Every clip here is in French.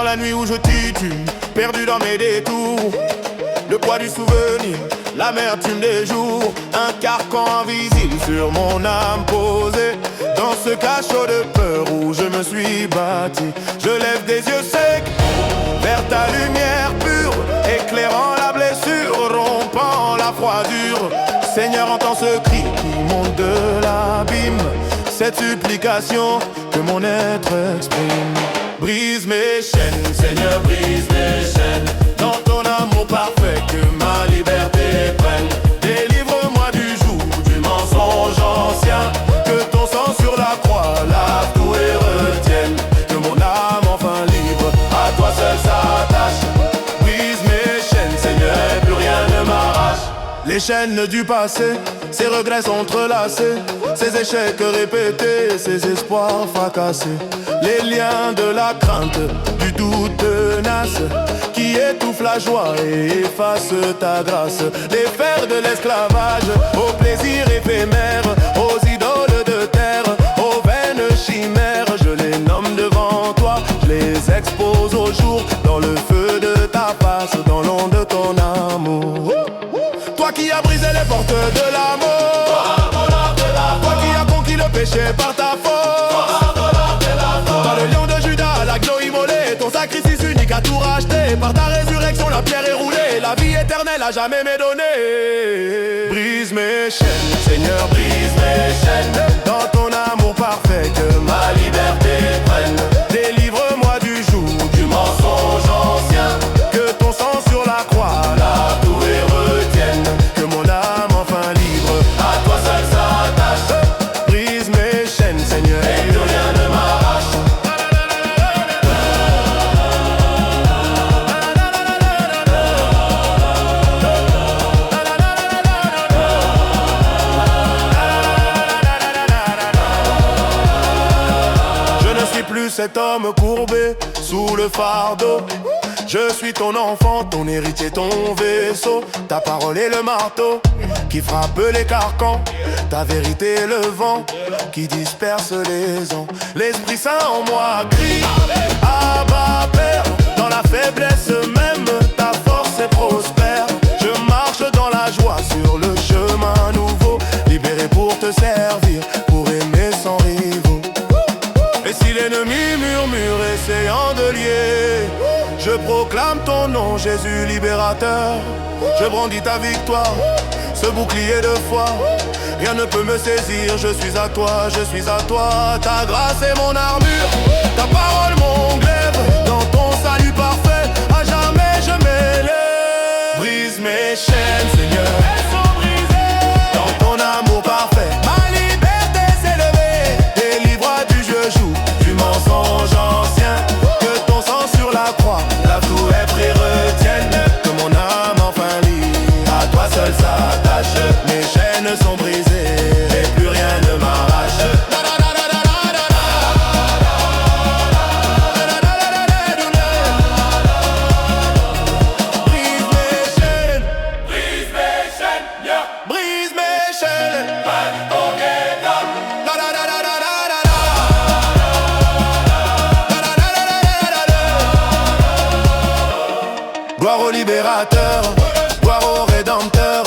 la nuit où je titube, perdu dans mes détours. Le poids du souvenir, l'amertume des jours, un carcan invisible sur mon âme posé. Dans ce cachot de peur où je me suis bâti, je lève des yeux secs vers ta lumière pure, éclairant la blessure, rompant la froidure. Seigneur, entends ce cri qui monte de l'abîme, cette supplication que mon être exprime. Brise mes chaînes, Seigneur, brise mes chaînes. Dans ton amour parfait, que ma liberté prenne. Délivre-moi du joug, du mensonge ancien. Que ton sang sur la croix lave tout et retienne. Que mon âme enfin libre à toi seul s'attache. Brise mes chaînes, Seigneur, et plus rien ne m'arrache. Les chaînes du passé, ces regrets sont entrelacés, ces échecs répétés, ces espoirs fracassés. Les liens de la crainte, du doute tenace, qui étouffe la joie et efface ta grâce. Les fers de l'esclavage, aux plaisirs éphémères, aux idoles de terre, aux vaines chimères. Je les nomme devant toi, je les expose au jour, dans le feu de ta face, dans l'onde de ton amour. Toi qui as brisé les portes de l'amour, toi qui as conquis le péché par ta force, par le lion de Judas, l'agneau immolé, ton sacrifice unique a tout racheté. Par ta résurrection, la pierre est roulée, la vie éternelle à jamais m'est donnée. Brise mes chaînes, Seigneur, brise mes chaînes. Dans ton amour parfait, que ma liberté prenne. Délivre-moi du joug, du mensonge ancien. Que ton sang sur la croix lave tout et retienne. Que mon âme enfin libre à toi seul s'attache. Brise mes chaînes, Seigneur, et plus rien ne m'arrache. Je ne suis plus cet homme courbé sous le fardeau. Je suis ton enfant, ton héritier, ton vaisseau. Ta parole est le marteau qui frappe les carcans. Ta vérité est le vent qui disperse les ans. L'Esprit Saint en moi crie Abba Père. Dans la faiblesse même, ta force est prospère. Je marche dans la joie sur le chemin nouveau, libéré pour te servir, pour aimer sans rivaux. Et si l'ennemi murmure essayant de lier, je proclame ton nom, Jésus libérateur. Je brandis ta victoire, ce bouclier de foi. Rien ne peut me saisir, je suis à toi, je suis à toi. Ta grâce est mon armure, ta parole mon glaive. Dans ton salut parfait, à jamais je m'élève. Brise mes chaînes, Seigneur, elles sont brisées. Dans ton amour parfait, ma liberté s'est levée. Délivre du jeu joug, du mensonge ancien. Que ton sang sur la croix lave tout et pris retienne. Que mon âme enfin libre à toi seul s'attache. Mes chaînes sont brisées et plus rien ne m'arrache. Brise mes chaînes, brise mes chaînes, yeah. Brise mes chaînes. Gloire au libérateur, gloire au rédempteur,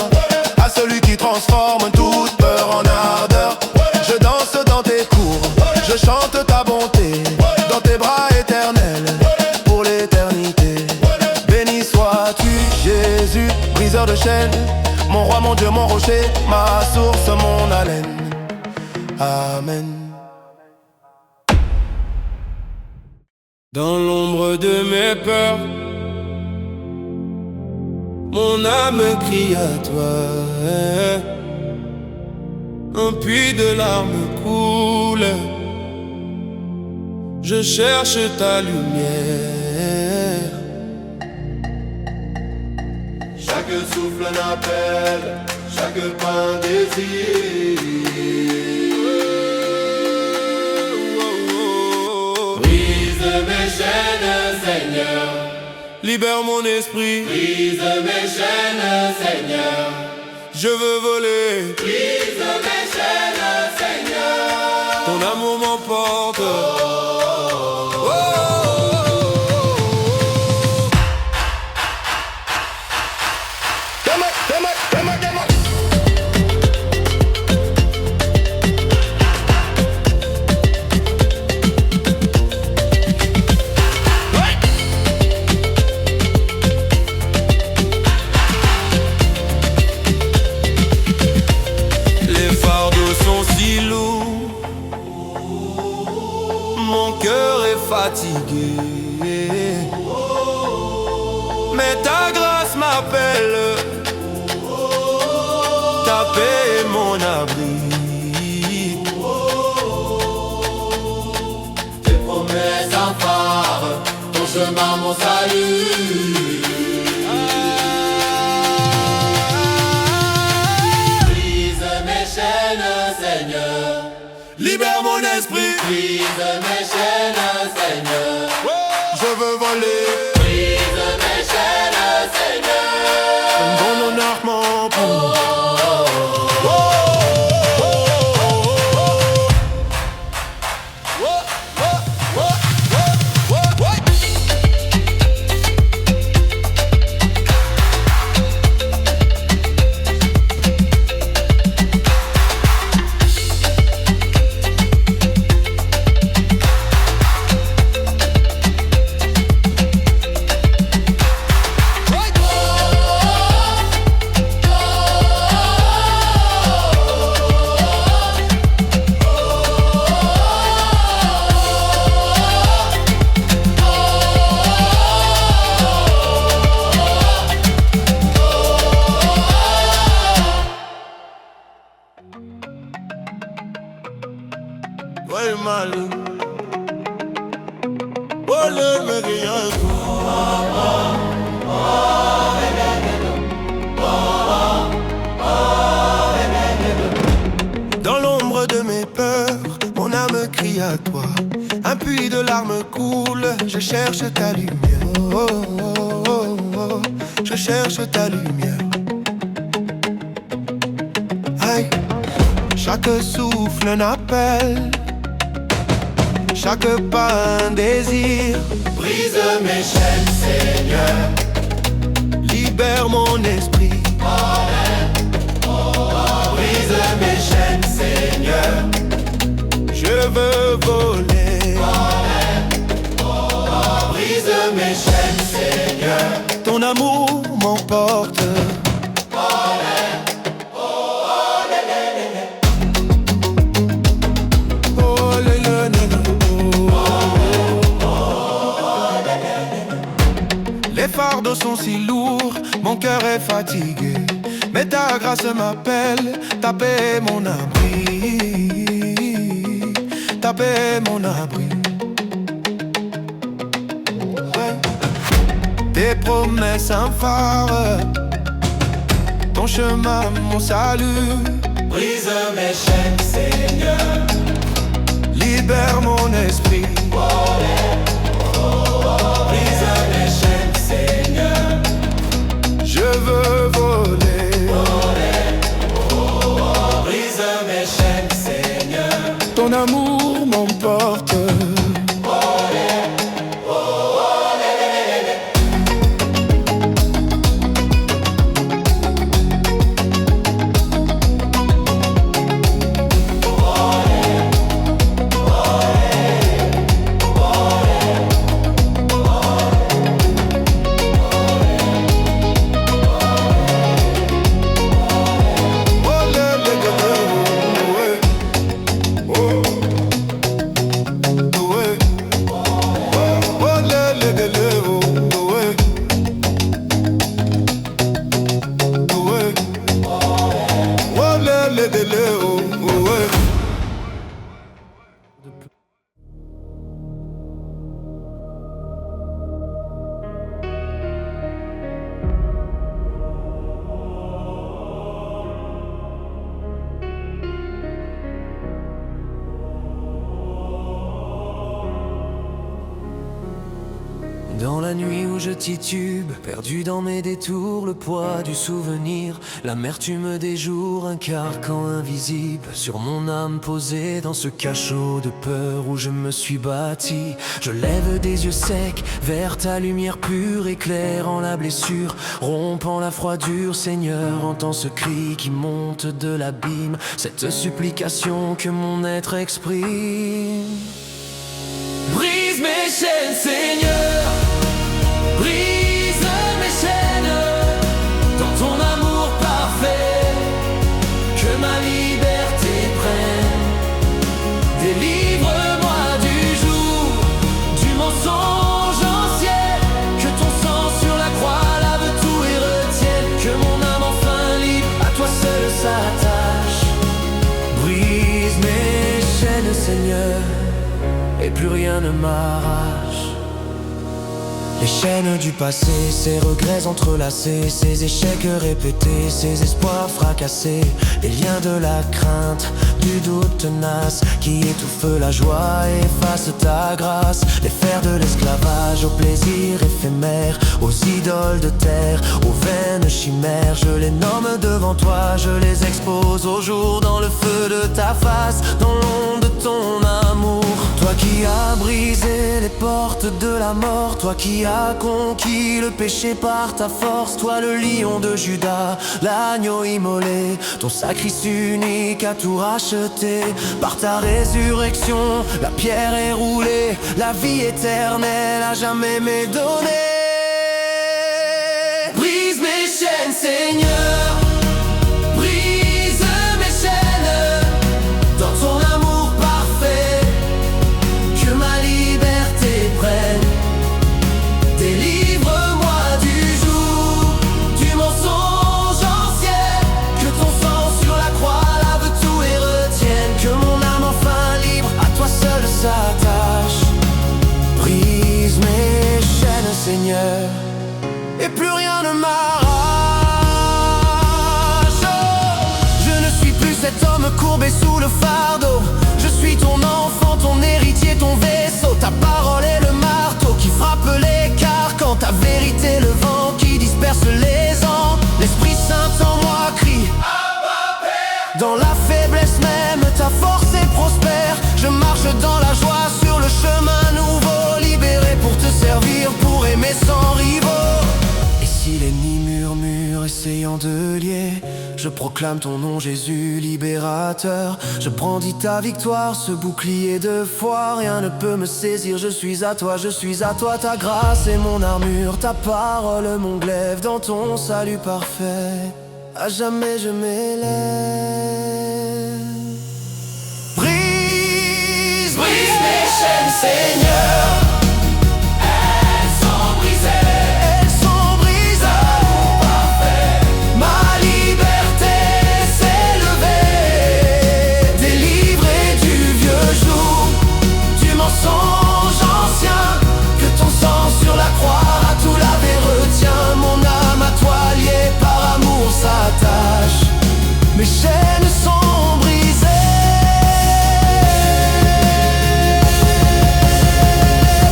à celui qui transforme toute peur en ardeur. Je danse dans tes cours, je chante ta bonté, dans tes bras éternels, pour l'éternité. Béni sois-tu, Jésus, briseur de chaînes, mon roi, mon Dieu, mon rocher, ma source, mon haleine. Amen. Dans l'ombre de mes peurs, mon âme crie à toi. Un puits de larmes coule. Je cherche ta lumière. Chaque souffle un appel, chaque pas un désir. Brise mes chaînes, Seigneur. Libère mon esprit. Brise mes chaînes, Seigneur. Je veux voler. Brise mes chaînes, Seigneur. Ton amour m'emporte. fatigué. Mais ta grâce m'appelle, ta paix est mon abri. Tes promesses un phare, ton chemin mon salut. Brise mes chaînes, Seigneur. Libère mon esprit. Brise mes chaînes, Seigneur. Je veux voler. Brise mes chaînes, Seigneur. Ton honneur mon pour. Ouais, mal. Oh, le mérien. Dans l'ombre de mes peurs, mon âme crie à toi. Un puits de larmes coule, je cherche ta lumière. Oh, oh, oh, oh, je cherche ta lumière. Aïe, chaque souffle un appel, chaque pas un désir. Brise mes chaînes, Seigneur. Libère mon esprit. Brise mes chaînes, Seigneur. Je veux voler. Brise mes chaînes, Seigneur. Ton amour m'emporte. Oh, le, les fardeaux sont si lourds, mon cœur est fatigué. Mais ta grâce m'appelle, ta paix est mon abri. Ta paix est mon abri. Ouais. Tes promesses un phare, ton chemin mon salut. Brise mes chaînes, Seigneur. Libère mon esprit. Brise mes chaînes, Seigneur. Je veux voler. Brise mes chaînes, Seigneur. Ton amour m'emporte. Dans la nuit où je titube, perdu dans mes détours, le poids du souvenir, l'amertume des jours, un carcan invisible sur mon âme posée dans ce cachot de peur où je me suis bâti. Je lève des yeux secs vers ta lumière pure, éclairant la blessure, rompant la froidure. Seigneur, entends ce cri qui monte de l'abîme, cette supplication que mon être exprime. Brise mes chaînes, Seigneur. Brise mes chaînes dans ton amour parfait, que ma liberté prenne. Délivre-moi du joug, du mensonge. Seigneur, et plus rien ne m'arrache. Les chaînes du passé, ces regrets entrelacés, ces échecs répétés, ces espoirs fracassés, les liens de la crainte, du doute tenace qui étouffe la joie et efface ta grâce. Les fers de l'esclavage, au plaisir éphémère, aux idoles de terre, aux vaines chimères, je les nomme devant toi, je les expose au jour, dans le feu de ta face, dans l'ombre de ton amour. Toi qui as brisé les portes de la mort, toi qui as conquis le péché par ta force, toi le lion de Juda, l'agneau immolé, ton sacrifice unique a tout racheté. Par ta résurrection, la pierre est roulée, la vie éternelle à jamais m'est donnée. Brise mes chaînes, Seigneur, brise mes chaînes, dans ton amour parfait, que ma liberté prenne. Délivre-moi du joug, du mensonge ancien, que ton sang sur la croix lave tout et retienne, que mon âme enfin libre à toi seul s'attache. Brise mes chaînes, Seigneur, et plus rien ne m'arrache. Oh, je ne suis plus cet homme courbé sous le fardeau, je suis ton enfant, ton héritier, ton vaisseau. Ta parole est le marteau qui frappe les carcans, ta vérité le vent qui disperse les ans. L'Esprit Saint en moi crie Abba Père. Dans la faiblesse même ta force est prospère. Je marche dans la joie sur le chemin nouveau, libéré pour te servir, pour aimer sans rivaux. Et si l'ennemi murmure essayant de lier, je proclame ton nom Jésus libérateur. Je brandis ta victoire, ce bouclier de foi, rien ne peut me saisir, je suis à toi, je suis à toi. Ta grâce est mon armure, ta parole mon glaive, dans ton salut parfait, à jamais je m'élève. Brise, brise mes chaînes, Seigneur. Mes chaînes sont brisées.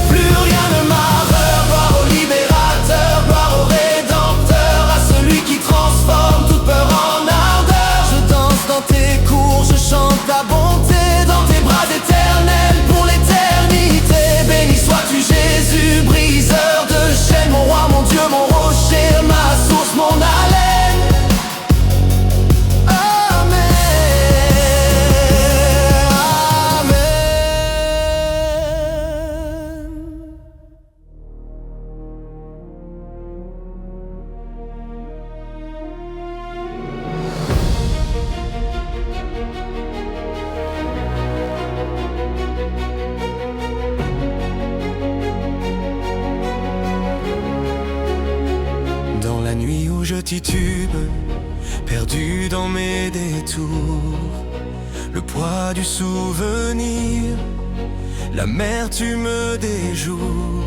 Plus rien ne m'arrête. Gloire au libérateur, gloire au rédempteur, à celui qui transforme toute peur en ardeur. Je danse dans tes cours, je chante ta bonté, dans tes bras éternels pour l'éternité. Béni sois-tu Jésus, briseur de chaînes, mon roi, mon Dieu, mon rocher, ma source, mon haleine. Je titube, perdu dans mes détours, le poids du souvenir, l'amertume des jours,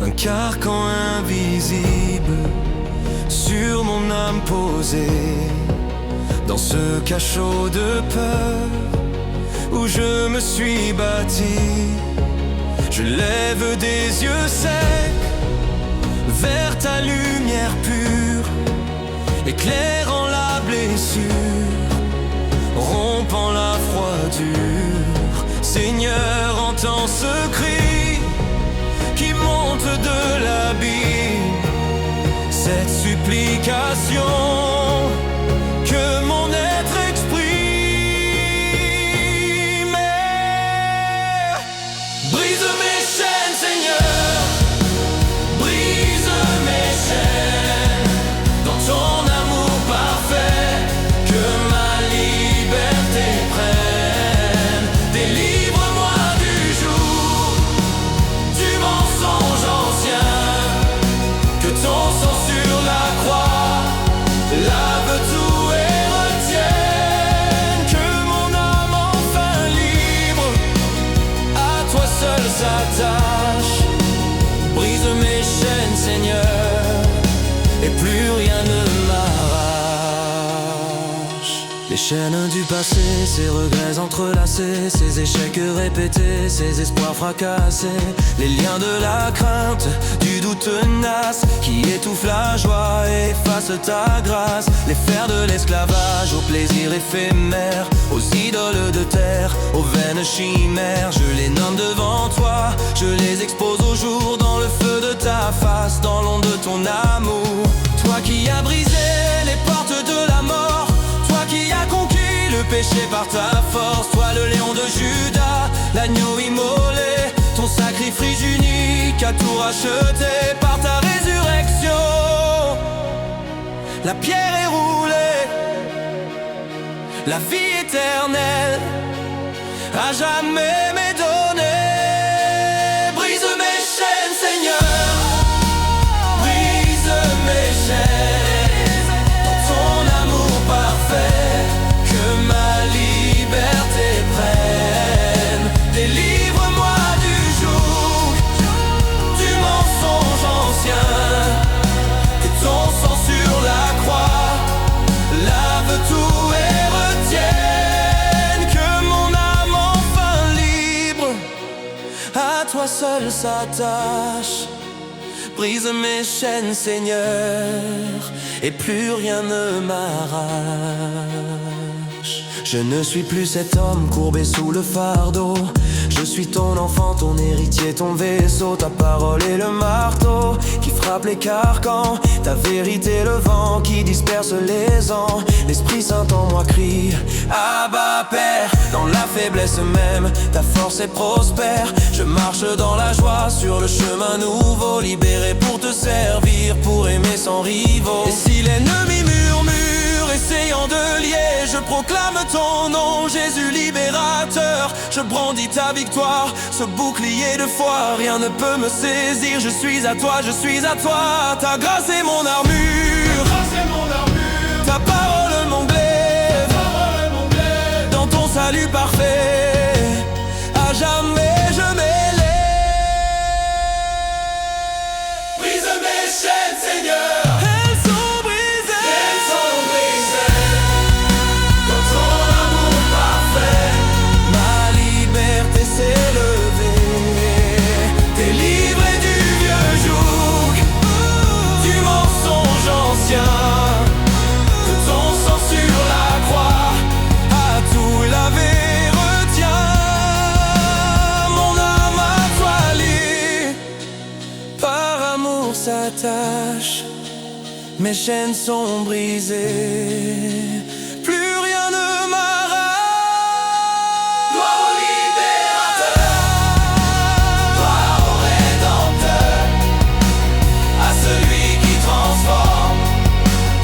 un carcan invisible sur mon âme posée, dans ce cachot de peur où je me suis bâti. Je lève des yeux secs vers ta lumière pure, éclairant la blessure, rompant la froidure. Seigneur, entends ce cri qui monte de l'abîme, cette supplication que mon être exprime. Brise mes chaînes, Seigneur, brise mes chaînes, dans ton amour parfait, que ma liberté prenne. Délivre-moi du joug, du mensonge ancien, que ton sang sur la croix chaînes du passé, ces regrets entrelacés, ces échecs répétés, ces espoirs fracassés, les liens de la crainte, du doute tenace qui étouffe la joie et efface ta grâce, les fers de l'esclavage, au plaisir éphémère, aux idoles de terre, aux vaines chimères. Je les nomme devant toi, je les expose au jour, dans le feu de ta face, dans l'ombre de ton amour. Toi qui as brisé les portes de la mort, toi qui as conquis le péché par ta force, toi le lion de Judas, l'agneau immolé, ton sacrifice unique a tout racheté par ta résurrection. La pierre est roulée, la vie éternelle à jamais m'est donnée. Brise mes chaînes, Seigneur, brise mes chaînes, dans ton amour parfait, que ma liberté prenne. Délivre-moi du joug, du mensonge ancien, et ton sang sur la croix lave tout et retienne. Que mon âme enfin libre à toi seul s'attache. Brise mes chaînes, Seigneur, et plus rien ne m'arrache. Je ne suis plus cet homme courbé sous le fardeau. Je suis ton enfant, ton héritier, ton vaisseau. Ta parole est le marteau qui frappe les carcans, ta vérité le vent qui disperse les ans. L'Esprit Saint en moi crie Abba Père. Dans la faiblesse même, ta force est prospère. Je marche dans la joie sur le chemin nouveau, libéré pour te servir, pour aimer sans rivaux. Et si l'ennemi murmure, essayant de lier, je proclame ton nom, Jésus libérateur. Je brandis ta victoire, ce bouclier de foi, rien ne peut me saisir. Je suis à toi, je suis à toi. Ta grâce est mon armure, ta parole mon glaive, dans ton salut parfait, à jamais je m'élève. Brise mes chaînes, Seigneur. Elles sont brisées, dans ton amour parfait. Ma liberté s'est levée, délivrée du vieux joug, du mensonge ancien, de ton sang sur la croix, à tout laver. Retiens mon âme à toi liée, par amour s'attache. Mes chaînes sont brisées, plus rien ne m'arrache. Gloire au libérateur, gloire au rédempteur, à celui qui transforme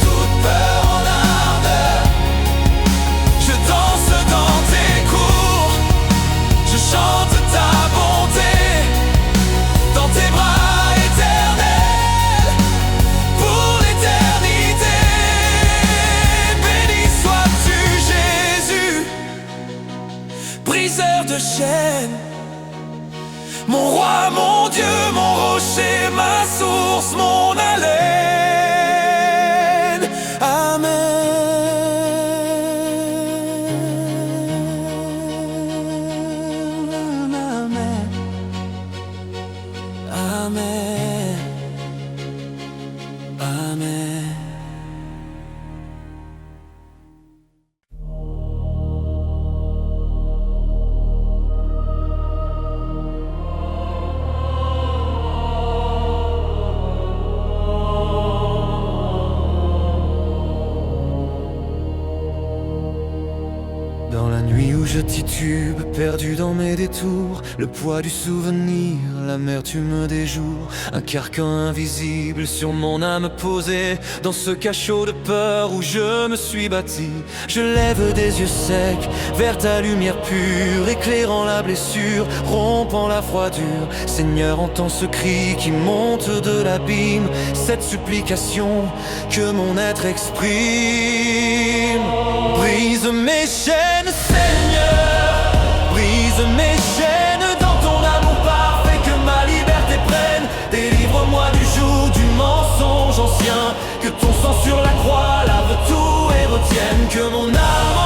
toute peur en ardeur. Je danse dans tes cours, je chante ta bonté, dans tes bras éternels, pour l'éternité. Béni sois-tu, Jésus, briseur de chaînes, mon roi, mon Dieu, mon rocher, ma source, mon haleine. Amen. Amen. Amen. Dans la nuit où je titube, perdu dans mes détours, le poids du souvenir, l'amertume des jours, un carcan invisible sur mon âme posée, dans ce cachot de peur où je me suis bâti. Je lève des yeux secs vers ta lumière pure, éclairant la blessure, rompant la froidure. Seigneur, entends ce cri qui monte de l'abîme, cette supplication que mon être exprime. Brise mes chaînes, Seigneur, brise mes chaînes, dans ton amour parfait, que ma liberté prenne. Délivre-moi du joug, du mensonge ancien, que ton sang sur la croix lave tout et retienne. Que mon âme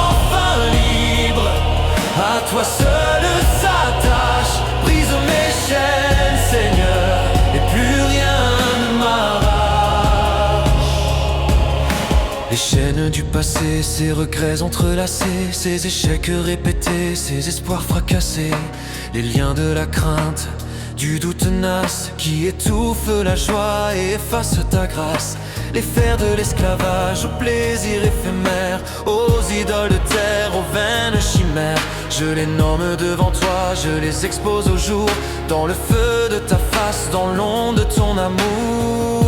chaînes du passé, ces regrets entrelacés, ces échecs répétés, ces espoirs fracassés, les liens de la crainte, du doute tenace qui étouffe la joie et efface ta grâce. Les fers de l'esclavage, au plaisir éphémère, aux idoles de terre, aux vaines chimères. Je les nomme devant toi, je les expose au jour, dans le feu de ta face, dans l'ombre de ton amour.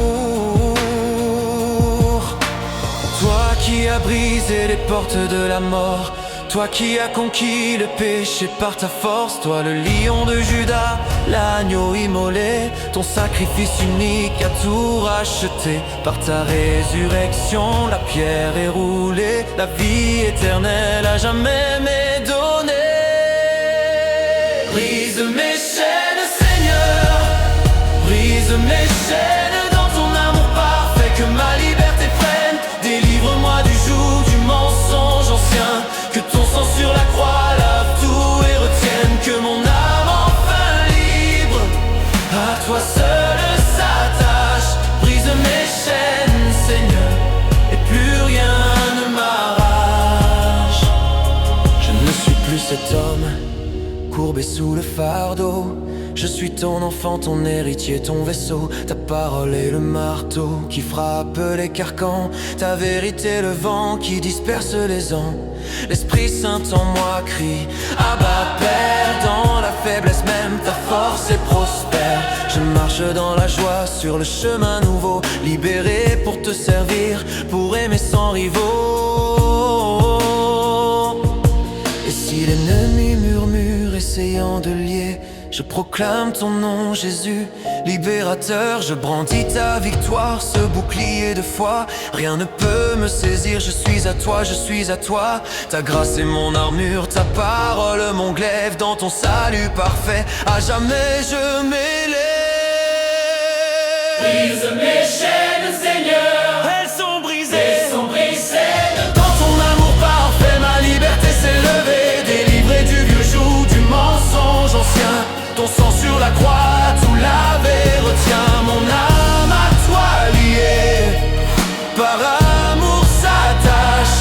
Toi qui as brisé les portes de la mort, toi qui as conquis le péché par ta force, toi le lion de Juda, l'agneau immolé, ton sacrifice unique a tout racheté. Par ta résurrection, la pierre est roulée, la vie éternelle à jamais m'est donnée. Brise mes chaînes, Seigneur, brise mes chaînes dans ton amour parfait, que ma liberté prenne. Délivre-moi du joug, du mensonge ancien, que ton sang sur la croix lave tout et retienne, que mon âme enfin libre à toi seul s'attache. Brise mes chaînes, Seigneur, et plus rien ne m'arrache. Je ne suis plus cet homme courbé sous le fardeau. Je suis ton enfant, ton héritier, ton vaisseau. Ta parole est le marteau qui frappe les carcans. Ta vérité le vent qui disperse les ans. L'Esprit Saint en moi crie Abba Père. Dans la faiblesse même ta force est prospère. Je marche dans la joie sur le chemin nouveau, libéré pour te servir, pour aimer sans rivaux. Et si l'ennemi murmure essayant de lier, je proclame ton nom, Jésus, libérateur. Je brandis ta victoire, ce bouclier de foi. Rien ne peut me saisir, je suis à toi, je suis à toi. Ta grâce est mon armure, ta parole mon glaive. Dans ton salut parfait, à jamais je m'élève. Brise mes chaînes, Seigneur, Elles sont brisées, elles sont brisées. dans ton amour parfait, ma liberté s'est levée. Délivrée du vieux joug, du mensonge ancien. Ton sang sur la croix, tout lavé, retiens mon âme à toi liée. Par amour s'attache,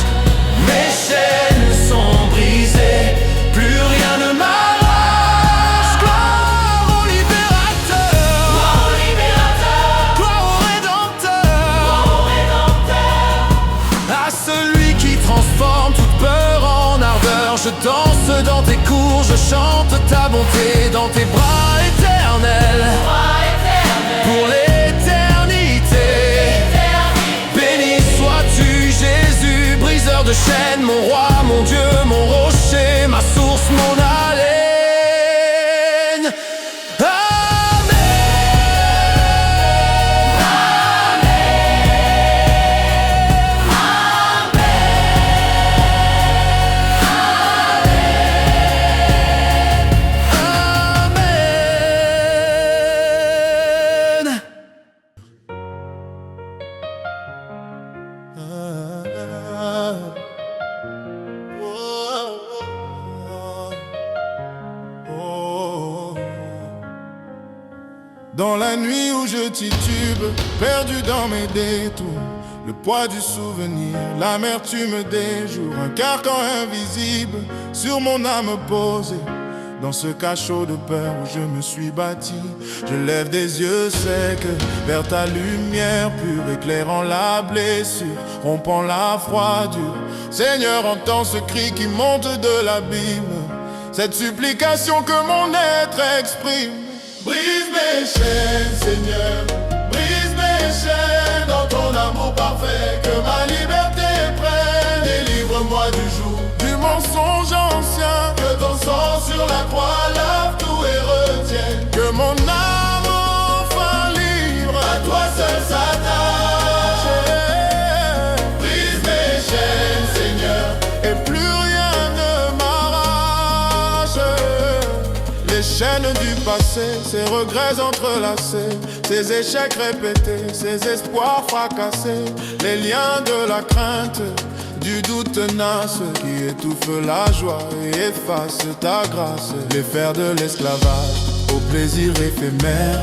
mes chaînes sont brisées, plus rien ne m'arrache. Gloire au libérateur, Gloire au libérateur, gloire au rédempteur, gloire au rédempteur. à celui qui transforme toute peur en ardeur. Je danse dans tes cours, je chante ta bonté, dans tes bras éternels, Roi éternel, pour l'éternité. Béni sois-tu Jésus, briseur de chaînes, mon roi, mon Dieu, mon rocher, ma source, mon haleine. Amen. Amen. Dans la nuit où je titube, perdu dans mes détours, le poids du souvenir, l'amertume des jours, un carcan invisible sur mon âme posée. Dans ce cachot de peur où je me suis bâti, je lève des yeux secs vers ta lumière pure, éclairant la blessure, rompant la froidure. Seigneur, entends ce cri qui monte de l'abîme, cette supplication que mon être exprime. Brise mes chaînes, Seigneur, brise mes chaînes dans ton amour parfait, que ma liberté prenne. Délivre-moi du joug, du mensonge ancien, que ton sang sur la croix lave tout et retienne, que mon âme enfin libre à toi seul s'attache. Brise mes chaînes, Seigneur, et plus rien ne m'arrache. Les chaînes du passé, ces regrets entrelacés, ces échecs répétés, ces espoirs fracassés, les liens de la crainte, du doute tenace qui étouffe la joie et efface ta grâce. Les fers de l'esclavage, au plaisir éphémère,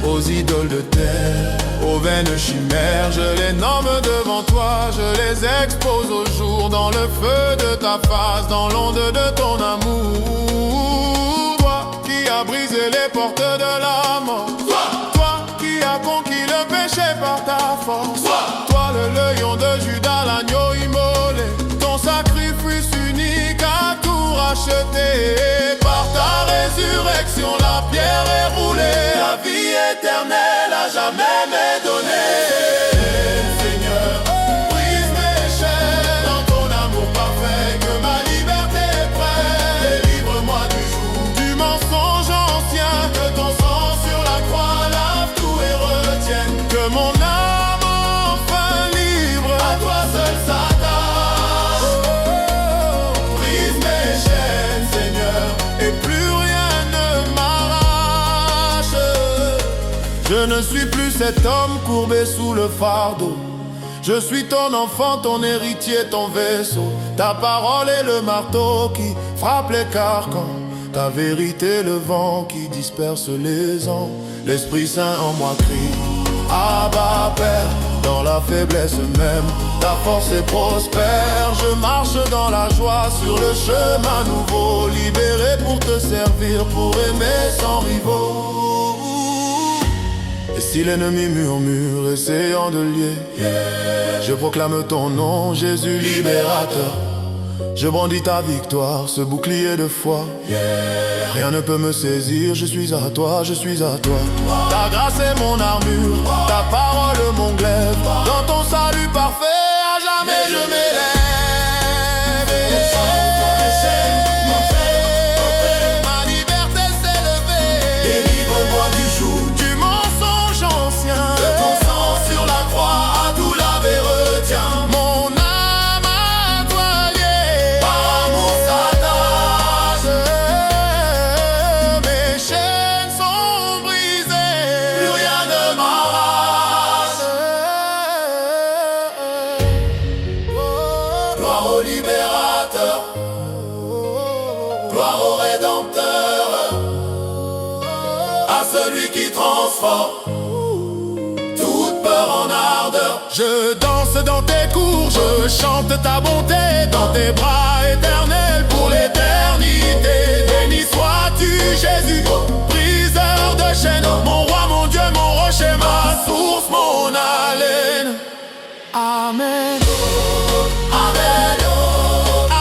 aux idoles de terre, aux aux vaines chimères. Je les nomme devant toi, je les expose au jour, dans le feu de ta face, dans l'onde de ton amour. Toi qui as brisé les portes de la mort, toi qui as conquis le péché par ta force, toi le lion de Judas, l'agneau immolé, ton sacrifice unique a tout racheté. Par ta résurrection la pierre est roulée, la vie éternelle à jamais m'est donnée. Seigneur, brise mes chaînes dans ton amour parfait, que ma liberté est prête. Délivre-moi du joug du mensonge ancien, que ton sang sur la croix lave tout et retienne, que mon âme enfin libre à toi seul s'attache. Brise mes chaînes, Seigneur, et plus rien ne m'arrache. Je ne suis plus cet homme courbé sous le fardeau. Je suis ton enfant, ton héritier, ton vaisseau. Ta parole est le marteau qui frappe les carcans. Ta vérité le vent qui disperse les ans. L'Esprit Saint en moi crie Abba Père. Dans la faiblesse même, ta force est prospère. Je marche dans la joie sur le chemin nouveau, libéré pour te servir, pour aimer sans rivaux. Et si l'ennemi murmure, essayant de lier, je proclame ton nom, Jésus libérateur. Je brandis ta victoire, ce bouclier de foi. Rien ne peut me saisir, je suis à toi, je suis à toi. Ta grâce est mon armure, ta parole mon glaive. Dans ton salut parfait, à jamais je m'élève. Ma liberté s'est levée. Délivre-moi du joug du mensonge ancien, de ton sang sur la croix à tout laver retient. Mon âme à toi liée, par amour s'attache. Mes chaînes sont brisées, plus rien ne m'arrache. Gloire au libérateur, gloire au rédempteur, à celui qui transforme toute peur en ardeur. Je danse dans tes cours, je chante ta bonté, dans tes bras éternels pour l'éternité. Béni sois-tu Jésus, briseur de chaînes, mon roi, mon Dieu, mon rocher, ma source, mon haleine. Amen. Amen. Amen. Amen. Amen.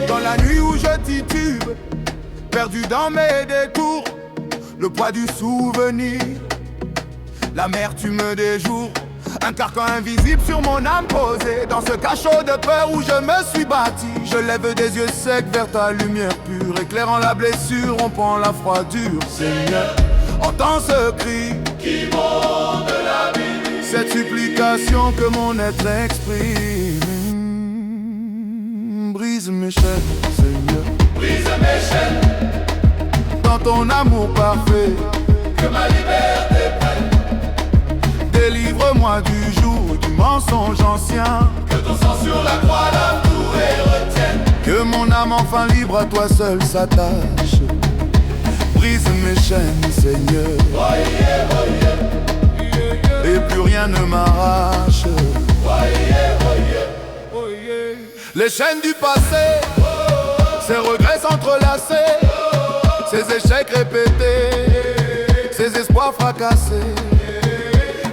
Dans la nuit où je titube, perdu dans mes détours, le poids du souvenir, l'amertume des jours, un carcan invisible sur mon âme posé. Dans ce cachot de peur où je me suis bâti, je lève des yeux secs vers ta lumière pure, éclairant la blessure, rompant la froidure. Seigneur, entends ce cri qui monte de l'abîme, cette supplication que mon être exprime. Brise mes chaînes, Seigneur, brise mes chaînes, dans ton amour parfait, que ma liberté prenne. Délivre-moi du joug du mensonge ancien, que ton sang sur la croix lave tout et retienne. Que mon âme enfin libre à toi seul s'attache. Brise mes chaînes, Seigneur, et plus rien ne m'arrache. Les chaînes du passé, ces regrets s'entrelacés, ces échecs répétés, ces espoirs fracassés,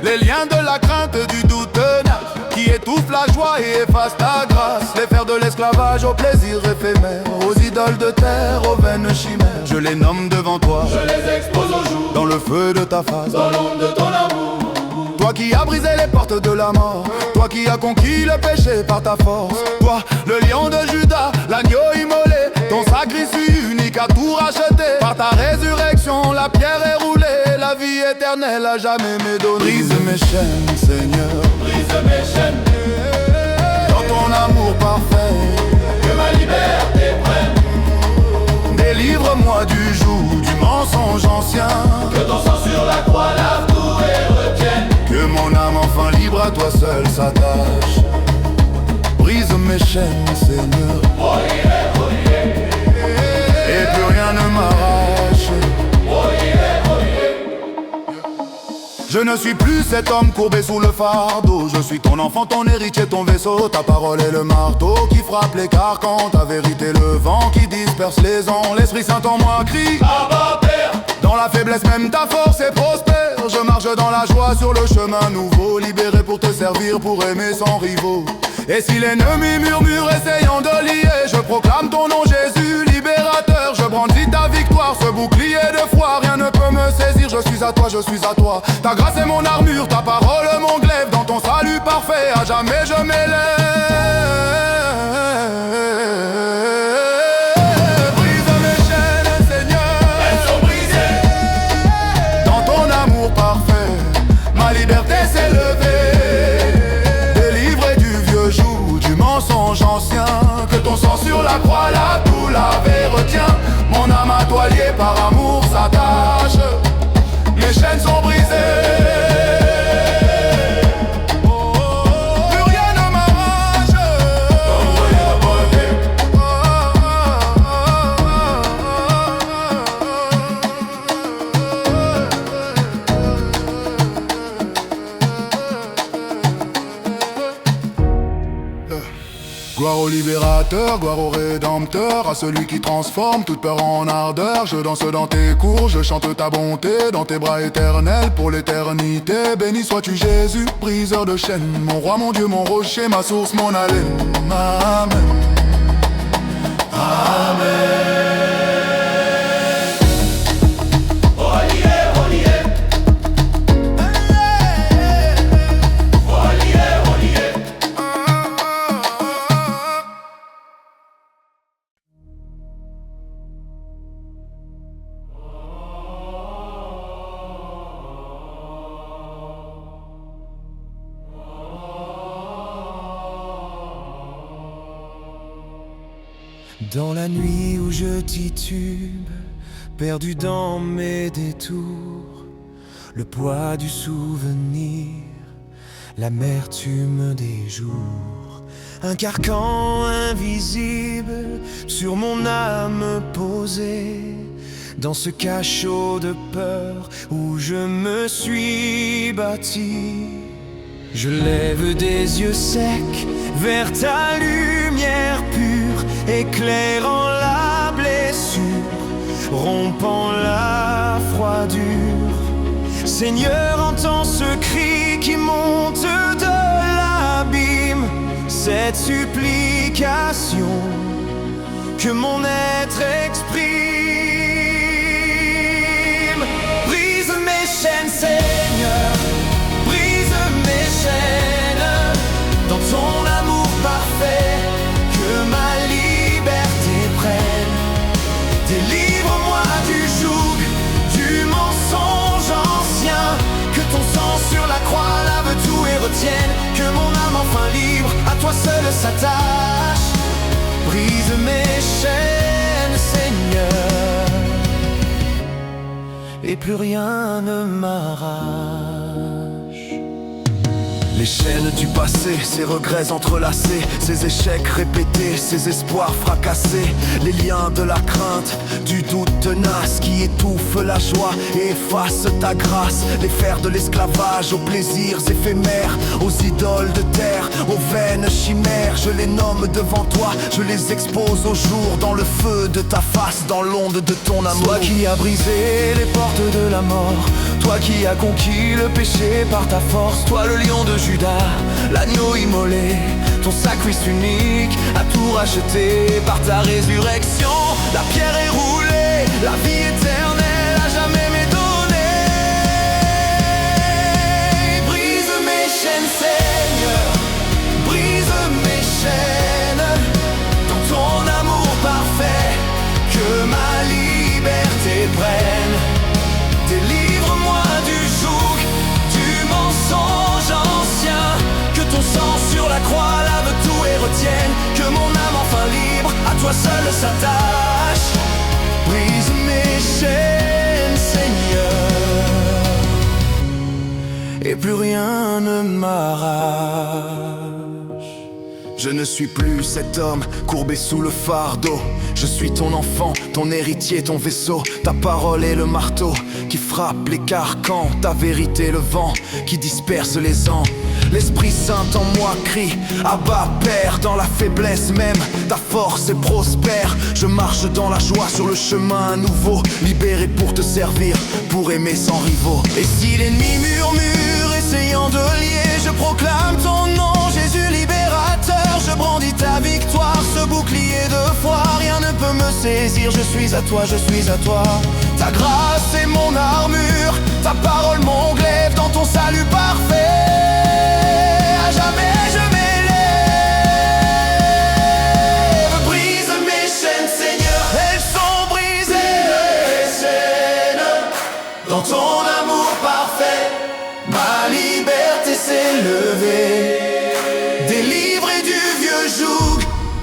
les liens de la crainte, du doute tenace, qui étouffent la joie et effacent ta grâce. Les fers de l'esclavage aux plaisirs éphémères, aux idoles de terre, aux vaines chimères. Je les nomme devant toi, Je les expose au jour, dans le feu de ta face, dans l'ombre de ton amour. toi Toi qui as brisé les portes de la mort, toi qui as conquis le péché par ta force, toi, le lion de Judas, l'agneau immolé, ton sacrifice unique a tout racheté. Par ta résurrection, la pierre est roulée, la vie éternelle à jamais m'est donnée. Brise mes chaînes, Seigneur, Brise mes chaînes, dans ton amour parfait, que ma liberté prenne. Délivre-moi du joug, du mensonge ancien, Que ton sang sur la croix lave tout et retienne. que mon âme enfin libre à toi seul s'attache. Brise mes chaînes, Seigneur, Oh yeah, oh yeah, et plus rien ne m'arrache. oh yeah, oh yeah. Je ne suis plus cet homme courbé sous le fardeau. Je suis ton enfant, ton héritier, ton vaisseau. Ta parole est le marteau qui frappe les carcans. Ta vérité le vent qui disperse les ondes. L'Esprit Saint en moi crie Abba Père, dans la faiblesse même ta force est prospère. Je marche dans la joie sur le chemin nouveau, libéré pour te servir, pour aimer sans rivaux. Et si l'ennemi murmure essayant de lier, je proclame ton nom Jésus, libérateur. Je brandis ta victoire, ce bouclier de foi. Rien ne peut me saisir, je suis à toi, je suis à toi. Ta grâce est mon armure, ta parole mon glaive. Dans ton salut parfait, à jamais je m'élève. Brise mes chaînes, Seigneur, elles sont brisées. dans ton amour parfait, ma liberté s'est levée. Délivré du vieux joug, du mensonge ancien, que ton sang sur la croix l'a tout lavé. Retiens, mon âme à toi liée par amour s'attache. Mes chaînes sont brisées. Plus rien ne m'arrache. Gloire au libérateur, gloire au rédempteur, à celui qui transforme toute peur en ardeur. Je danse dans tes cours, je chante ta bonté, dans tes bras éternels pour l'éternité. Béni sois-tu Jésus, briseur de chaînes, mon roi, mon Dieu, mon rocher, ma source, mon haleine. Amen. Amen. Dans la nuit où je titube, perdu dans mes détours, le poids du souvenir, l'amertume des jours, un carcan invisible sur mon âme posée, dans ce cachot de peur où je me suis bâti. Je lève des yeux secs vers ta lumière pure, éclairant la blessure, rompant la froidure. Seigneur, entends ce cri qui monte de l'abîme, cette supplication que mon être exprime. Brise mes chaînes, Seigneur, brise mes chaînes, dans ton amour parfait, que ma liberté prenne. Délivre-moi du joug, du mensonge ancien, que ton sang sur la croix lave tout et retienne, que mon âme enfin libre à toi seul s'attache. Brise mes chaînes, Seigneur, et plus rien ne m'arrache. Les chaînes du passé, ces regrets entrelacés, ces échecs répétés, ces espoirs fracassés, les liens de la crainte, du doute tenace qui étouffe la joie et efface ta grâce. Les fers de l'esclavage aux plaisirs éphémères, aux idoles de terre, aux vaines chimères. Je les nomme devant toi, je les expose au jour, dans le feu de ta face, dans l'onde de ton amour. Toi qui as brisé les portes de la mort, toi qui as conquis le péché par ta force, toi le lion de Judas, l'agneau immolé, ton sacrifice unique a tout racheté. Par ta résurrection, la pierre est roulée, la vie éternelle à jamais m'est donnée. Brise t'éprenne. Délivre-moi du joug, du mensonge ancien. Que ton sang sur la croix lave tout et retienne. Que mon âme enfin libre à toi seul s'attache. Brise mes chaînes, Seigneur, et plus rien ne m'arrache. Je ne suis plus cet homme courbé sous le fardeau. Je suis ton enfant, ton héritier, ton vaisseau. Ta parole est le marteau qui frappe les carcans. Ta vérité le vent qui disperse les ans. L'Esprit Saint en moi crie Abba Père. Dans la faiblesse même, ta force est prospère. Je marche dans la joie sur le chemin nouveau, libéré pour te servir, pour aimer sans rivaux. Et si l'ennemi murmure, essayant de lier, je proclame ton nom, Jésus libérateur. Je brandis ta victoire, ce bouclier de foi. Rien ne peut me saisir, je suis à toi, je suis à toi. Ta grâce est mon armure, ta parole mon glaive. Dans ton salut parfait, à jamais je m'élève. Brise mes chaînes, Seigneur, elles sont brisées. Les chaînes, Dans ton amour parfait, ma liberté s'est levée. Délivré du vieux joug,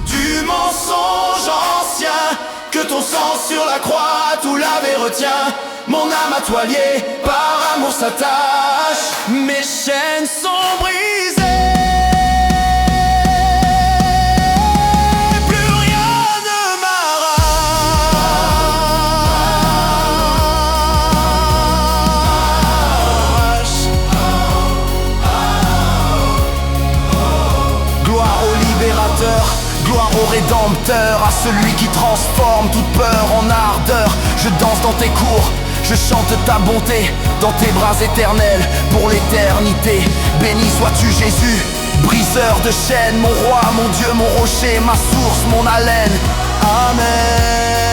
du mensonge ancien. Que ton sang sur la croix tout lave et retient. Mon âme à toi liée, par amour s'attache. mes chaînes sont brisées. Plus rien ne m'arrache. Gloire au libérateur, gloire au rédempteur, à celui qui transforme toute peur en ardeur. Je danse dans tes cours, je chante ta bonté, dans tes bras éternels pour l'éternité. Béni sois-tu Jésus, briseur de chaînes, mon roi, mon Dieu, mon rocher, ma source, mon haleine. Amen.